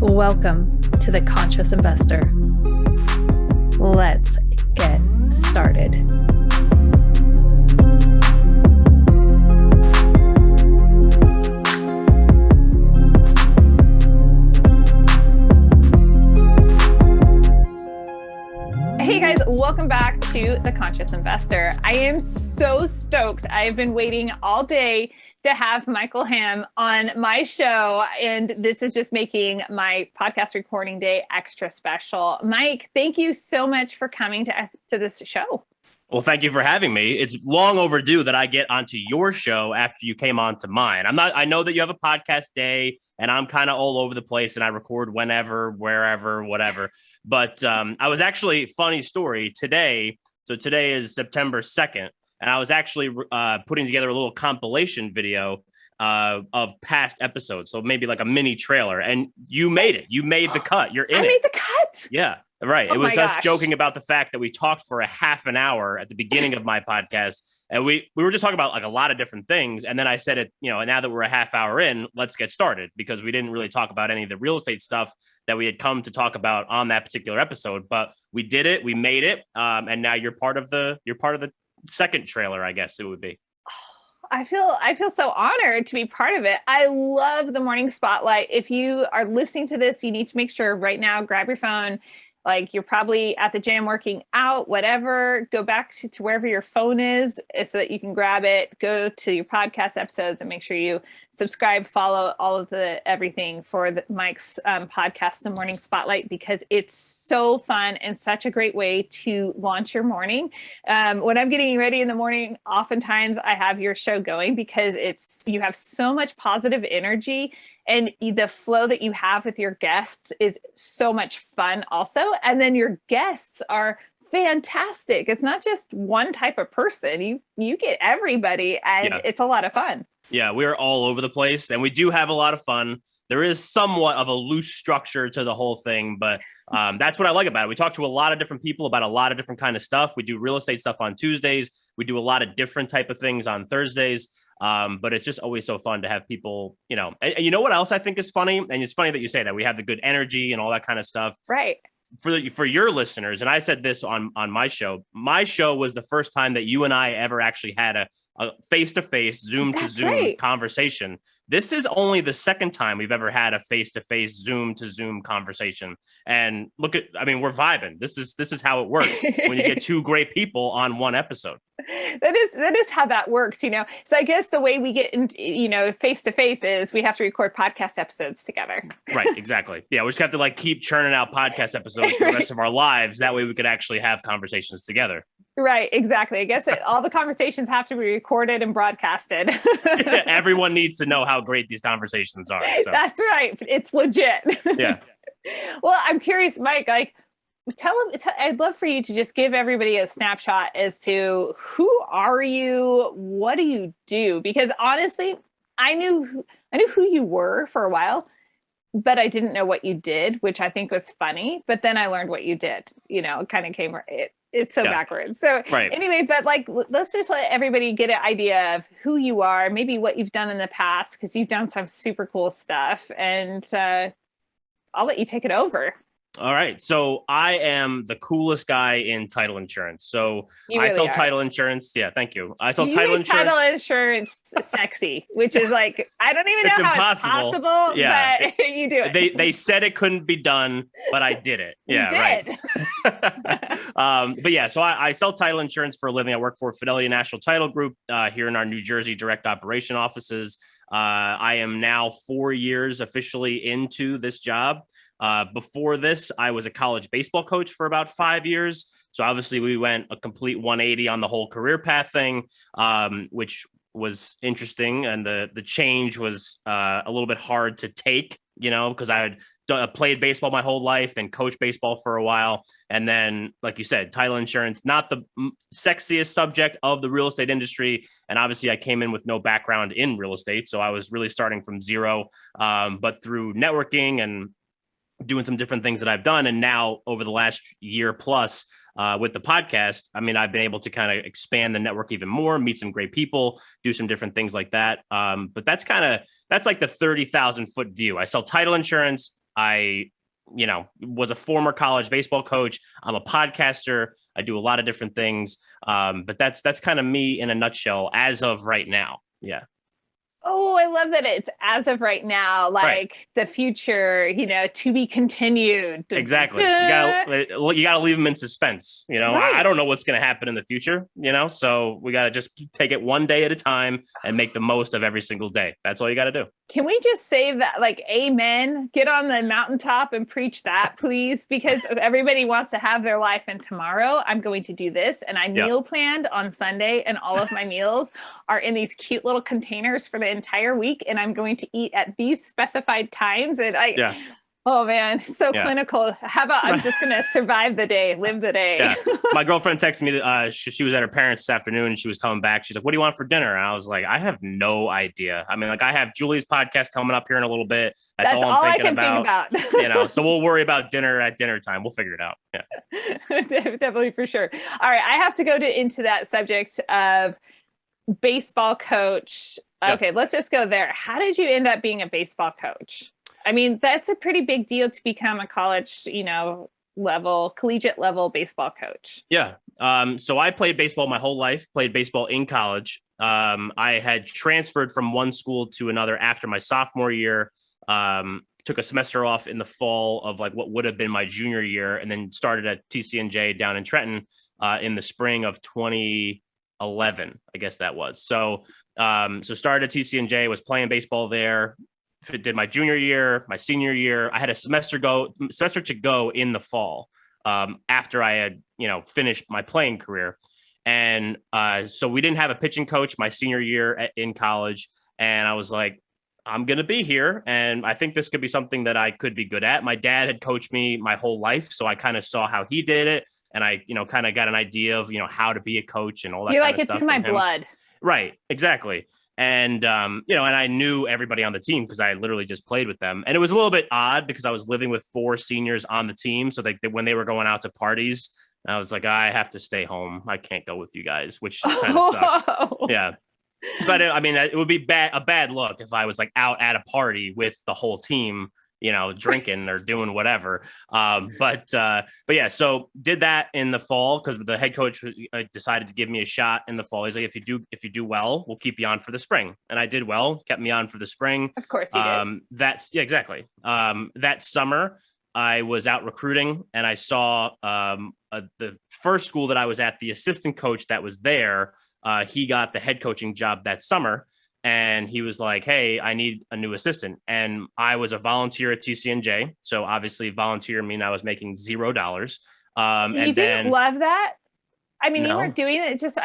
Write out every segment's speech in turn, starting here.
Welcome to The Conscious Investor. Let's get started. Hey guys, welcome back to The Conscious Investor. I am so stoked. I've been waiting all day to have Michael Hamm on my show, and this is just making my podcast recording day extra special. Mike, thank you so much for coming to this show. Well, thank you for having me. It's long overdue that I get onto your show after you came on to mine. I know that you have a podcast day and I'm kind of all over the place and I record whenever, wherever, whatever. But I was actually, funny story, today. So today is September 2nd. And I was actually putting together a little compilation video of past episodes. So maybe like a mini trailer. And you made it. You made the cut. You're in it. I made the cut. Yeah. Right. Oh it was us joking about the fact that we talked for a half an hour at the beginning of my podcast. And we were just talking about like a lot of different things. And then I said it, now that we're a half hour in, let's get started, because we didn't really talk about any of the real estate stuff that we had come to talk about on that particular episode. But we did it. We made it. And now you're part of the second trailer, I guess it would be. I feel so honored to be part of it. I love the morning spotlight. If you are listening to this, you need to make sure right now, grab your phone. Like you're probably at the gym working out, whatever, go back to wherever your phone is so that you can grab it, go to your podcast episodes and make sure you subscribe, follow all of everything for Mike's podcast, The Morning Spotlight, because it's so fun and such a great way to launch your morning. When I'm getting ready in the morning, oftentimes I have your show going because you have so much positive energy. And the flow that you have with your guests is so much fun also. And then your guests are fantastic. It's not just one type of person. You get everybody, and It's a lot of fun. Yeah, we're all over the place and we do have a lot of fun. There is somewhat of a loose structure to the whole thing, but that's what I like about it. We talk to a lot of different people about a lot of different kind of stuff. We do real estate stuff on Tuesdays. We do a lot of different type of things on Thursdays. But it's just always so fun to have people, and you know what else I think is funny? And it's funny that you say that. We have the good energy and all that kind of stuff. Right. For your listeners, and I said this on my show was the first time that you and I ever actually had a face-to-face, Zoom-to-Zoom conversation. This is only the second time we've ever had a face-to-face, Zoom-to-Zoom conversation. And we're vibing. This is how it works when you get two great people on one episode. That is how that works, So I guess the way we get in, face-to-face is we have to record podcast episodes together. Right, exactly. Yeah, we just have to keep churning out podcast episodes for the rest of our lives. That way we could actually have conversations together. Right, exactly. I guess all the conversations have to be recorded and broadcasted. Everyone needs to know how great these conversations are. So. That's right. It's legit. Yeah. Well, I'm curious, Mike, I'd love for you to just give everybody a snapshot as to who are you? What do you do? Because honestly, I knew who you were for a while, but I didn't know what you did, which I think was funny. But then I learned what you did, it kind of came, it's so backwards. So Anyway, but let's just let everybody get an idea of who you are, maybe what you've done in the past, because you've done some super cool stuff. And I'll let you take it over. All right. So I am the coolest guy in title insurance. So really I sell title insurance. Yeah, thank you. I sell title insurance. Title insurance sexy, which is I don't even know how it's possible, but you do it. They said it couldn't be done, but I did it. Yeah, right. But yeah, so I sell title insurance for a living. I work for Fidelity National Title Group here in our New Jersey direct operation offices. I am now 4 years officially into this job. Before this, I was a college baseball coach for about 5 years. So obviously we went a complete 180 on the whole career path thing, which was interesting. And the change was a little bit hard to take, because I had played baseball my whole life and coached baseball for a while. And then, like you said, title insurance, not the sexiest subject of the real estate industry. And obviously I came in with no background in real estate. So I was really starting from zero, but through networking and doing some different things that I've done. And now over the last year plus with the podcast, I've been able to kind of expand the network even more, meet some great people, do some different things like that. But that's like the 30,000 foot view. I sell title insurance I, was a former college baseball coach. I'm a podcaster. I do a lot of different things. But that's kind of me in a nutshell as of right now. Yeah. Oh, I love that it's as of right now, Right. like the future, to be continued. Dun, dun, Exactly. dun. You gotta leave them in suspense. I Right. don't know what's gonna happen in the future. So we gotta just take it one day at a time and make the most of every single day. That's all you gotta do. Can we just say that, like, amen? Get on the mountaintop and preach that, please, because everybody wants to have their life. And tomorrow I'm going to do this. And I Yeah. meal planned on Sunday, and all of my meals are in these cute little containers for the entire week. And I'm going to eat at these specified times. And Yeah. oh man, so Yeah. clinical. How about I'm just going to survive the day, live the day? Yeah. My girlfriend texted me that she was at her parents' this afternoon and she was coming back. She's like, "What do you want for dinner?" And I was like, "I have no idea. I mean, like, I have Julie's podcast coming up here in a little bit. That's all I'm thinking about. So we'll worry about dinner at dinner time. We'll figure it out." Yeah. Definitely, for sure. All right, I have to go into that subject of baseball coach. Okay, Yeah. let's just go there. How did you end up being a baseball coach? I mean, that's a pretty big deal to become a college, collegiate level baseball coach. Yeah. So I played baseball my whole life, played baseball in college. I had transferred from one school to another after my sophomore year. Took a semester off in the fall of like what would have been my junior year, and then started at TCNJ down in Trenton in the spring of 2011. I guess that was. So started at TCNJ, was playing baseball there. Did my junior year, my senior year. I had a semester to go in the fall after I had finished my playing career, and so we didn't have a pitching coach my senior year in college, and I was like, I'm going to be here, and I think this could be something that I could be good at. My dad had coached me my whole life, so I kind of saw how he did it, and I kind of got an idea of how to be a coach and all that. You're kind like, of it's stuff in my from him. blood. Right, exactly. And and I knew everybody on the team because I literally just played with them. And it was a little bit odd because I was living with 4 seniors on the team. So when they were going out to parties, I was like, I have to stay home. I can't go with you guys, which kind of sucked. Yeah. But it would be a bad look if I was like out at a party with the whole team, drinking or doing whatever. But yeah, so did that in the fall because the head coach decided to give me a shot in the fall. He's like, if you do well, we'll keep you on for the spring. And I did well, kept me on for the spring. Of course you did. Exactly. That summer I was out recruiting and I saw the first school that I was at, the assistant coach that was there, he got the head coaching job that summer. And he was like, "Hey, I need a new assistant." And I was a volunteer at TCNJ. So obviously volunteer mean I was making $0. You didn't love that? I mean, you weren't doing it. Just,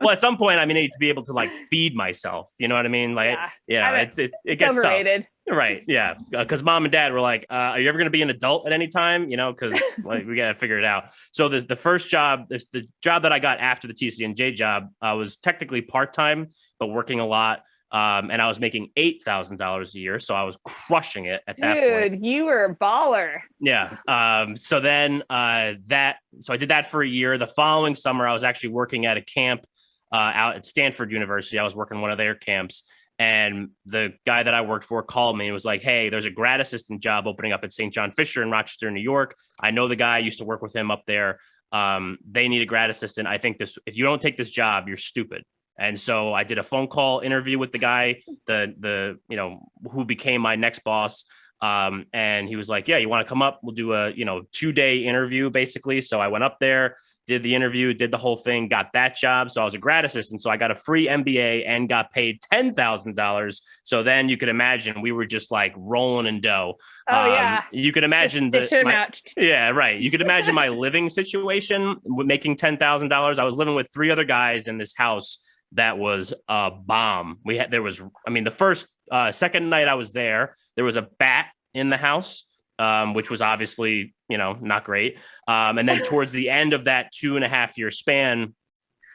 well, at some point, I need to be able to like feed myself. You know what I mean? Like, it gets overrated. Tough. Right. Yeah. Because mom and dad were like, are you ever going to be an adult at any time? Because like we got to figure it out. So the first job, the job that I got after the TCNJ job was technically part-time, but working a lot. And I was making $8,000 a year. So I was crushing it at that point. Dude, you were a baller. Yeah. So then so I did that for a year. The following summer, I was actually working at a camp out at Stanford University. I was working one of their camps. And the guy that I worked for called me and was like, "Hey, there's a grad assistant job opening up at St. John Fisher in Rochester, New York. I know the guy. I used to work with him up there. They need a grad assistant. I think if you don't take this job, you're stupid." And so I did a phone call interview with the guy, who became my next boss. And he was like, "Yeah, you want to come up? We'll do a 2-day interview basically." So I went up there, did the interview, did the whole thing, got that job. So I was a grad assistant. So I got a free MBA and got paid $10,000. So then you could imagine we were just like rolling in dough. Oh, yeah. You could imagine yeah, right. You could imagine my living situation making $10,000. I was living with 3 other guys in this house that was a bomb. The second night I was there was a bat in the house, which was obviously, not great. And then towards the end of that 2.5-year span,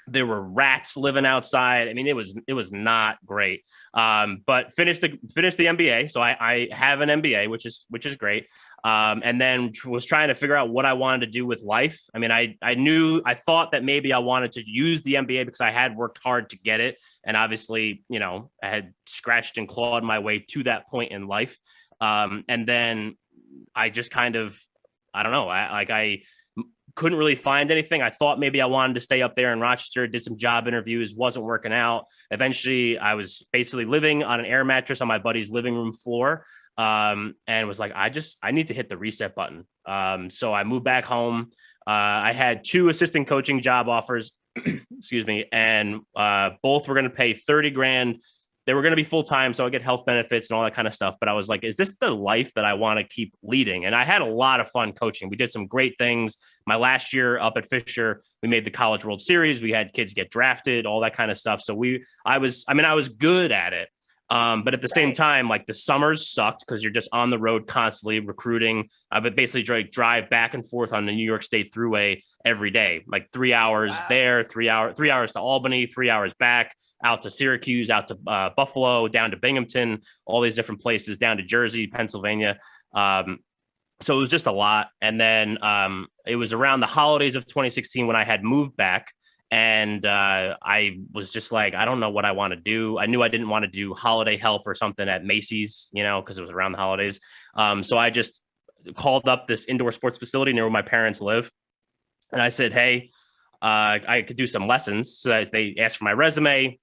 There were rats living outside. I mean, it was not great. But finished the MBA. So I have an MBA, which is great. And then was trying to figure out what I wanted to do with life. I mean, I thought that maybe I wanted to use the MBA because I had worked hard to get it, and obviously, I had scratched and clawed my way to that point in life. And then I just kind of, I don't know, I couldn't really find anything. I thought maybe I wanted to stay up there in Rochester, did some job interviews, wasn't working out. Eventually, I was basically living on an air mattress on my buddy's living room floor, and was like, I need to hit the reset button. So I moved back home. I had 2 assistant coaching job offers, excuse me, and both were going to pay 30 grand. They were going to be full time, so I get health benefits and all that kind of stuff. But I was like, is this the life that I want to keep leading? And I had a lot of fun coaching. We did some great things. My last year up at Fisher, we made the College World Series. We had kids get drafted, all that kind of stuff. So I was good at it. But at the same time, like the summers sucked because you're just on the road constantly recruiting. I would basically drive back and forth on the New York State Thruway every day, like 3 hours there, 3 hours to Albany, 3 hours back, out to Syracuse, out to Buffalo, down to Binghamton, all these different places, down to Jersey, Pennsylvania. So it was just a lot. And then it was around the holidays of 2016 when I had moved back. And I was just like, I don't know what I want to do. I knew I didn't want to do holiday help or something at Macy's, because it was around the holidays. So I just called up this indoor sports facility near where my parents live. And I said, hey, I could do some lessons. So they asked for my resume.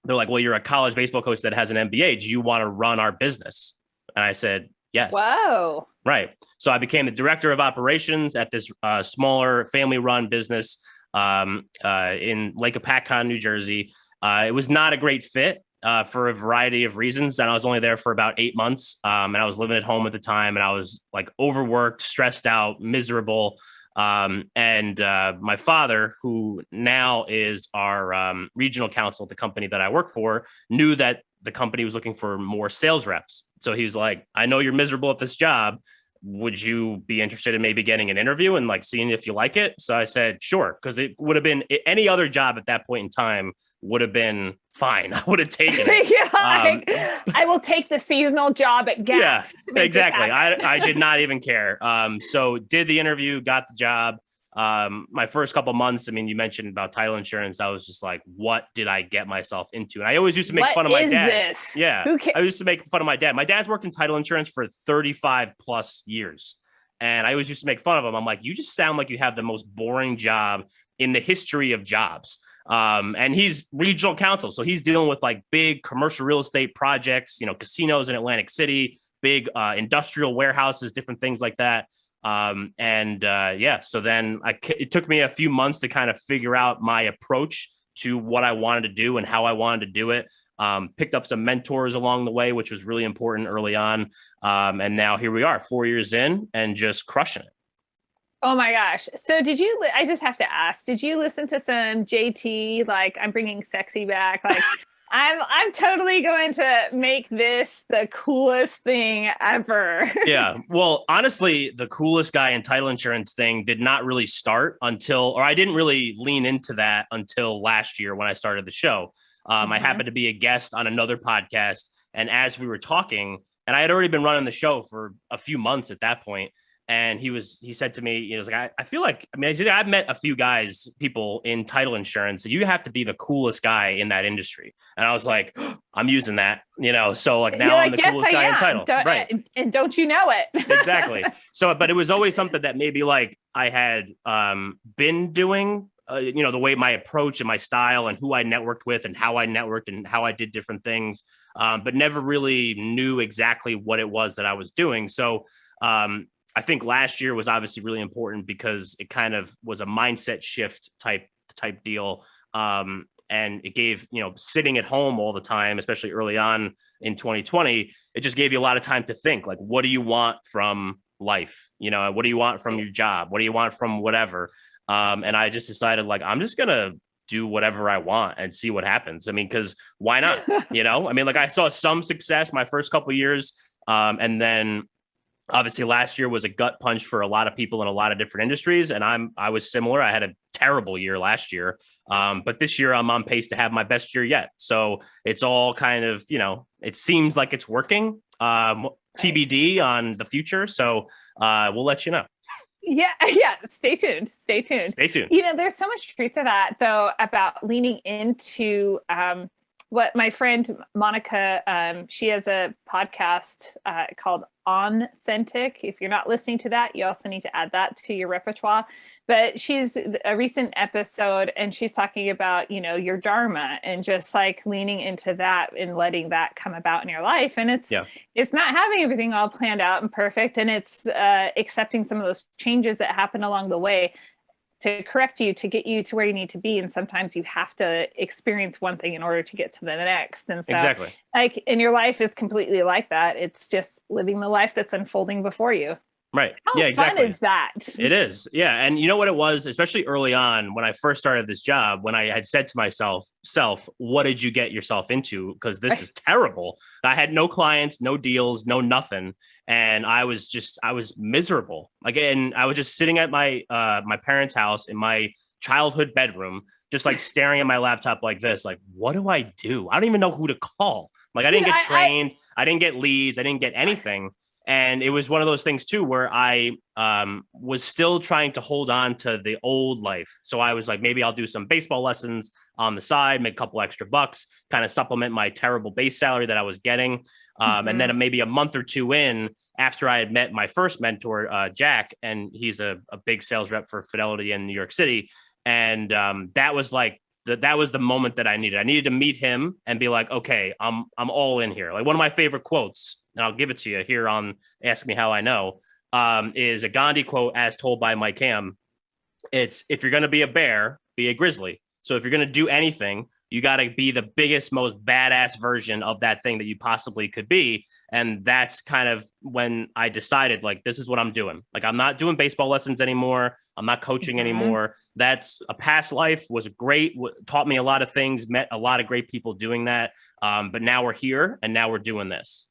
They're like, well, you're a college baseball coach that has an MBA. Do you want to run our business? And I said, yes. Whoa. Right. So I became the director of operations at this smaller family-run business in Lake Apatcon, New Jersey. It was not a great fit for a variety of reasons. And I was only there for about 8 months. And I was living at home at the time, and I was like overworked, stressed out, miserable. And my father, who now is our regional counsel at the company that I work for, knew that the company was looking for more sales reps. So he was like, I know you're miserable at this job. Would you be interested in maybe getting an interview and like seeing if you like it? So I said, sure. Cause it would have been any other job at that point in time would have been fine. I would have taken it. I will take the seasonal job at Gap. Yeah, exactly. I did not even care. So did the interview, got the job. My first couple months, I mean, you mentioned about title insurance. I was just like, what did I get myself into? And I always used to make fun of my dad. This? Yeah. I used to make fun of my dad. My dad's worked in title insurance for 35 plus years. And I always used to make fun of him. I'm like, you just sound like you have the most boring job in the history of jobs. And he's regional counsel. So he's dealing with like big commercial real estate projects, casinos in Atlantic City, big industrial warehouses, different things like that. So then it took me a few months to kind of figure out my approach to what I wanted to do and how I wanted to do it. Picked up some mentors along the way, which was really important early on. And now here we are 4 years in and just crushing it. Oh my gosh. So I just have to ask, did you listen to some JT, like I'm bringing sexy back? Like I'm totally going to make this the coolest thing ever. Yeah. Well, honestly, the coolest guy in title insurance thing did not really start or I didn't really lean into that until last year when I started the show. I happened to be a guest on another podcast. And as we were talking, and I had already been running the show for a few months at that point, and he said to me, he was like, I feel like, I've met a few people in title insurance. So you have to be the coolest guy in that industry. And I was like, I'm using that, so like now I'm the coolest guy in title. Right. And don't you know it? Exactly. So, but it was always something that maybe like I had been doing, the way my approach and my style and who I networked with and how I networked and how I did different things, but never really knew exactly what it was that I was doing. So, I think last year was obviously really important because it kind of was a mindset shift type deal. And it gave, sitting at home all the time, especially early on in 2020, it just gave you a lot of time to think, like, what do you want from life? What do you want from your job? What do you want from whatever? And I just decided, like, I'm just going to do whatever I want and see what happens. I mean, because why not? I saw some success my first couple of years. And then obviously last year was a gut punch for a lot of people in a lot of different industries. And I was similar. I had a terrible year last year. But this year I'm on pace to have my best year yet. So it's all kind of, it seems like it's working. TBD on the future. So we'll let you know. Yeah. Stay tuned. There's so much truth to that, though, about leaning into what my friend Monica, she has a podcast called Authentic. If you're not listening to that, you also need to add that to your repertoire. But she's a recent episode, and she's talking about, your dharma and just like leaning into that and letting that come about in your life. And it's not having everything all planned out and perfect, and it's accepting some of those changes that happen along the way to correct you, to get you to where you need to be. And sometimes you have to experience one thing in order to get to the next. And so exactly, like, in your life is completely like that. It's just living the life that's unfolding before you. Right. How exactly. fun is that? It is. Yeah. And you know what it was, especially early on when I first started this job, when I had said to myself, what did you get yourself into? Because this is terrible. I had no clients, no deals, no nothing. And I was miserable. Again, I was just sitting at my parents' house in my childhood bedroom, just like staring at my laptop like this, like, what do? I don't even know who to call. Like, I didn't get trained. I didn't get leads. I didn't get anything. And it was one of those things, too, where I was still trying to hold on to the old life. So I was like, maybe I'll do some baseball lessons on the side, make a couple extra bucks, kind of supplement my terrible base salary that I was getting. And then maybe a month or two in, after I had met my first mentor, Jack, and he's a big sales rep for Fidelity in New York City. And that was like, that was the moment that I needed. I needed to meet him and be like, okay, I'm all in here. Like, one of my favorite quotes, and I'll give it to you here on Ask Me How I Know, is a Gandhi quote as told by Mike Hamm. It's, if you're going to be a bear, be a grizzly. So if you're going to do anything, you got to be the biggest, most badass version of that thing that you possibly could be. And that's kind of when I decided, like, this is what I'm doing. Like, I'm not doing baseball lessons anymore. I'm not coaching anymore. That's a past life, was great, taught me a lot of things, met a lot of great people doing that. But now we're here and now we're doing this.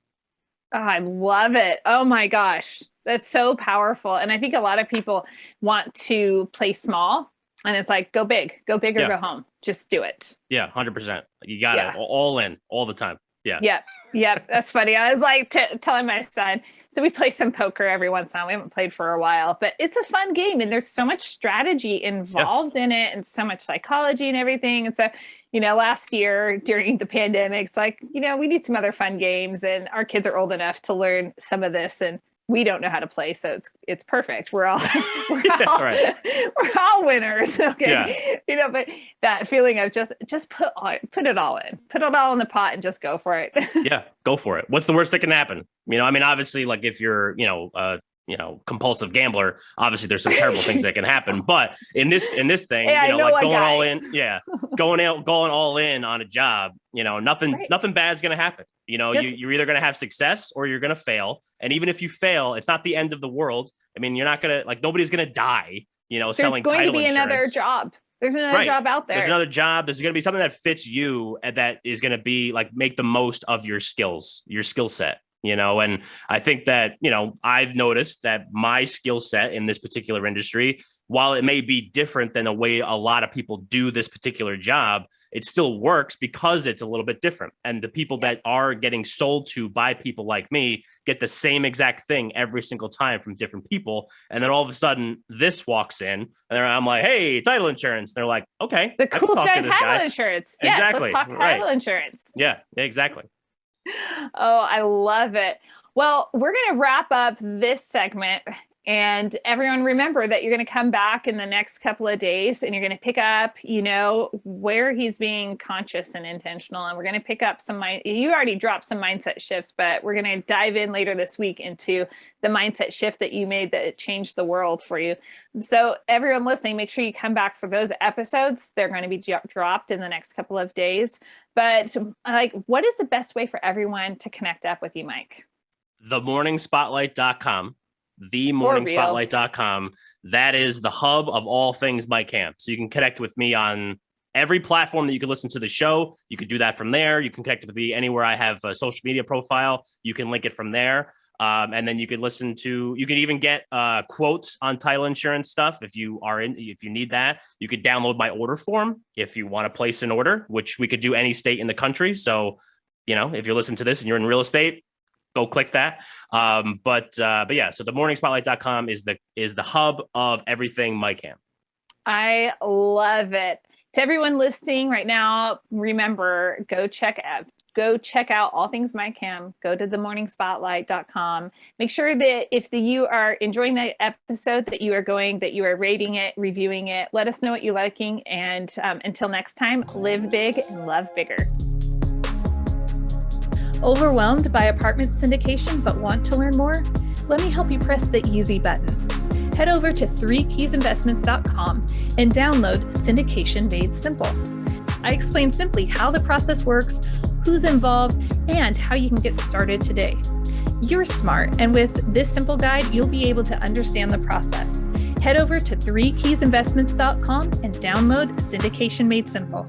Oh, I love it. Oh my gosh. That's so powerful. And I think a lot of people want to play small, and it's like, go big or go home. Just do it. Yeah. 100%. You got it all in all the time. Yeah. Yep. That's funny. I was like telling my son, so we play some poker every once in a while. We haven't played for a while, but it's a fun game, and there's so much strategy involved in it, and so much psychology and everything. And so, last year during the pandemic, it's like, we need some other fun games, and our kids are old enough to learn some of this, and we don't know how to play, so it's perfect. We're all we're all winners. Okay. Yeah. But that feeling of just put it all in the pot and just go for it. Yeah, go for it. What's the worst that can happen? Obviously, like, if you're compulsive gambler, obviously there's some terrible things that can happen. But in this thing, like going all in, going all in on a job, nothing bad is going to happen. You're either going to have success or you're going to fail. And even if you fail, it's not the end of the world. I mean, you're not going to, like, nobody's going to die, selling title insurance. There's going to be another job. There's another job out there. There's another job. There's going to be something that fits you, and that is going to be like, make the most of your skills, your skill set. And I think that, I've noticed that my skill set in this particular industry, while it may be different than the way a lot of people do this particular job, it still works because it's a little bit different. And the people that are getting sold to by people like me get the same exact thing every single time from different people. And then all of a sudden this walks in, and I'm like, hey, title insurance. And they're like, okay, the cool guy, title insurance. Yes, exactly. Let's talk title insurance. Yeah, exactly. Oh, I love it. Well, we're going to wrap up this segment, and everyone remember that you're going to come back in the next couple of days, and you're going to pick up, where he's being conscious and intentional. And we're going to pick up you already dropped some mindset shifts, but we're going to dive in later this week into the mindset shift that you made that changed the world for you. So everyone listening, make sure you come back for those episodes. They're going to be dropped in the next couple of days. But what is the best way for everyone to connect up with you, Mike? TheMorningSpotlight.com. TheMorningSpotlight.com. That is the hub of all things Mike Hamm. So you can connect with me on every platform that you can listen to the show. You could do that from there. You can connect with me anywhere I have a social media profile. You can link it from there. And then you could you could even get quotes on title insurance stuff if you need that. You could download my order form if you want to place an order, which we could do any state in the country. So, if you're listening to this and you're in real estate, go click that. But yeah, so themorningspotlight.com is the hub of everything MyCam. I love it. To everyone listening right now, remember, go check out all things MyCam. Go to themorningspotlight.com. Make sure that if you are enjoying the episode, that you are rating it, reviewing it. Let us know what you're liking. And until next time, live big and love bigger. Overwhelmed by apartment syndication but want to learn more? Let me help you press the easy button. Head over to 3keysinvestments.com and download Syndication Made Simple. I explain simply how the process works, who's involved, and how you can get started today. You're smart, and with this simple guide, you'll be able to understand the process. Head over to 3keysinvestments.com and download Syndication Made Simple.